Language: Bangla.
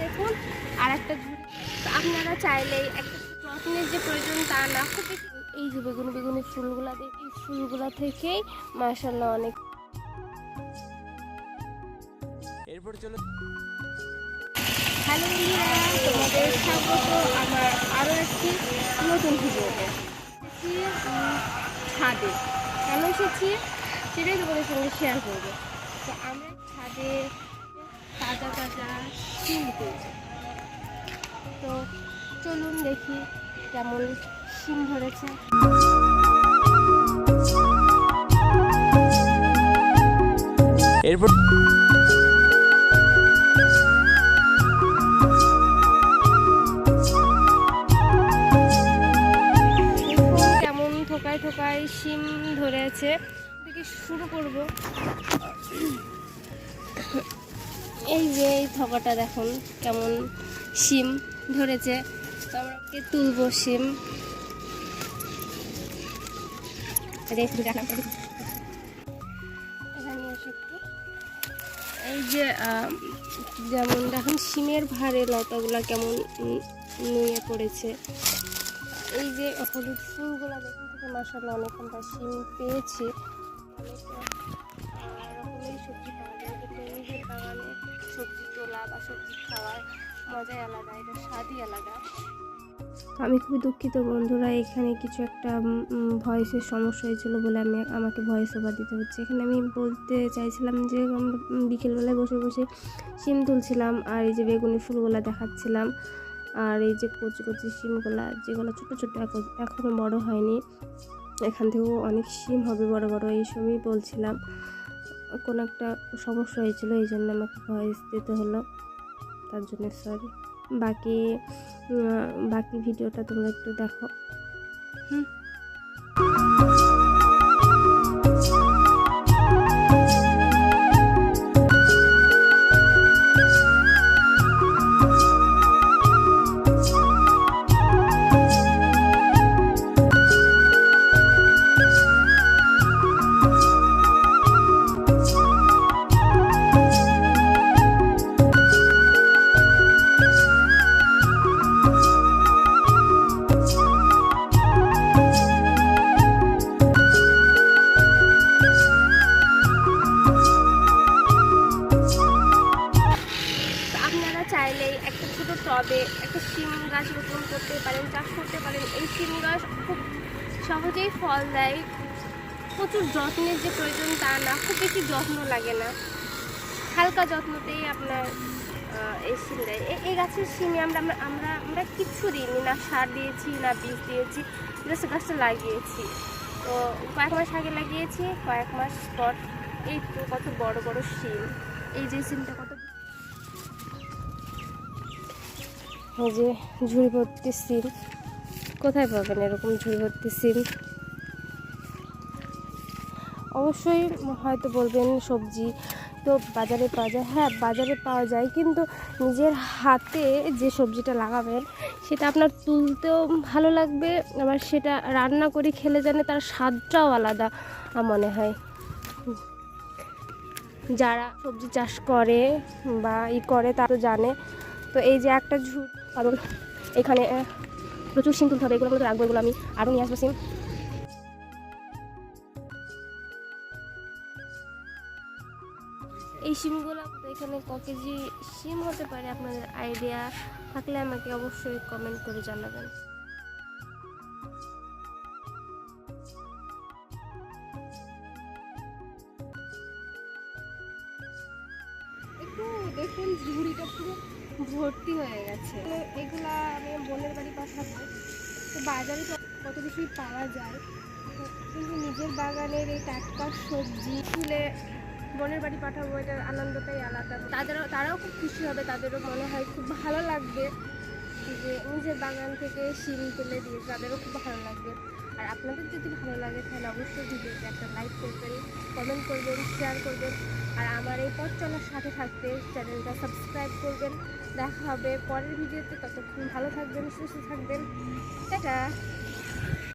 দেখুন আর একটা ঝুড়ি। তো আপনারা চাইলেই একটা যত্নের যে প্রয়োজন তা না, খুব বেশি। এই যে বেগুনি ফুলগুলা দেখি, এই ফুলগুলা থেকেই মাশাআল্লাহ অনেক। এরপর চলো। হ্যালো বন্ধুরা, তোমাদের স্বাগত আমার আরও একটি নতুন ভিডিওতে। ছাদে কেন এসেছি সেটাই তোমাদের সঙ্গে শেয়ার করবো। তো আমরা ছাদে তাজা শিম পেয়েছি। তো চলুন দেখি কেমন শিম ধরেছে। এরপর কেমন থোকায় শিম ধরেছে, দেখি শুরু করব। এই যে এই থোকাটা দেখুন কেমন শিম ধরেছে। তো আমরা তুলবো শিম। এখানে এসে একটু এই যে যেমন দেখুন শিমের ভারে লতাগুলা কেমন নুয়ে পড়েছে। এই যে হলুদ ফুলগুলো দেখুন থেকে মাশাআল্লাহ অনেকটা শিম পেয়েছি। অনেক রকমের সবজি পাওয়া যায়, কিন্তু নিজের বাগানে সবজি তোলা বা সবজি খাওয়ার মজাই আলাদা, এটা স্বাদই আলাদা। আমি খুবই দুঃখিত বন্ধুরা, এখানে কিছু একটা ভয়েসের সমস্যা হয়েছিল বলে আমাকে ভয়েস ওভার দিতে হচ্ছে। এখানে আমি বলতে চাইছিলাম যে বিকেলবেলায় বসে শিম তুলছিলাম, আর এই যে বেগুনি ফুলগুলা দেখাচ্ছিলাম, আর এই যে কচি শিমগুলা যেগুলো ছোট এখনও বড় হয়নি, এখান থেকেও অনেক শিম হবে বড় এই সময়ই বলছিলাম। কোনো একটা সমস্যা হয়েছিল, এই জন্য আমাকে ভয়েস দিতে হলো, তার জন্য সরি। বাকি ভিডিওটা তোমরা একটু দেখো। চাইলেই একটা ছোটো টবে একটা শিম গাছ রোপণ করতে পারেন, চাষ করতে পারেন। এই শিম গাছ খুব সহজেই ফল দেয়, প্রচুর যত্নের যে প্রয়োজন তা না, খুব বেশি যত্ন লাগে না, হালকা যত্নতেই আপনার এই শিম দেয়। এই গাছের শিমে আমরা কিচ্ছু দিইনি, না সার দিয়েছি না বীজ দিয়েছি, জাস্ট গাছটা লাগিয়েছি। তো কয়েক মাস আগে লাগিয়েছি, কয়েক মাস পর এই তো কত বড় শিম। এই যে শিমটা কত, এই যে ঝুড়ি ভর্তি সিম। কোথায় পাবেন এরকম ঝুড়ি ভর্তি সিম? অবশ্যই হয়তো বলবেন সবজি তো বাজারে পাওয়া যায়। হ্যাঁ, বাজারে পাওয়া যায়, কিন্তু নিজের হাতে যে সবজিটা লাগাবেন সেটা আপনার তুলতেও ভালো লাগবে, আবার সেটা রান্না করে খেলে জানে তার স্বাদটাও আলাদা মনে হয়। যারা সবজি চাষ করে বা করে তারা তো জানে। তো এই যে একটা ঝুড়ি, কারণ এখানে প্রচুর শিম তুলতে হবে, এগুলো মধ্যে রাখবো, এগুলো আমি আরও নিয়ে আসবো শিম। এই শিমগুলো এখানে ক কেজি শিম হতে পারে, আপনাদের আইডিয়া থাকলে আমাকে অবশ্যই কমেন্ট করে জানাবেন। একটু দেখুন ঝুড়িটা পুরো ভর্তি হয়ে গেছে। এগুলা আমি বোনের বাড়ি পাঠাবো। তো বাজারে তো কত কিছুই পাওয়া যায়, কিন্তু নিজের বাগানের এই টাটকা সবজি তুলে বোনের বাড়ি পাঠাবো, এটার আনন্দটাই আলাদা। তারাও খুব খুশি হবে, তাদেরও মনে হয় খুব ভালো লাগবে যে নিজের বাগান থেকে শিম তুলে দিয়ে, তাদেরও খুব ভালো লাগবে। আর আপনাদের যদি ভালো লাগে তাহলে অবশ্যই ভিডিওতে একটা লাইক করবেন, কমেন্ট করবেন, শেয়ার করবেন, আর আমার এই পথ চলার সাথে থাকতে চ্যানেলটা সাবস্ক্রাইব করবেন। দেখা হবে পরের ভিডিওতে, ততক্ষণ ভালো থাকবেন, সুস্থ থাকবেন, টাটা।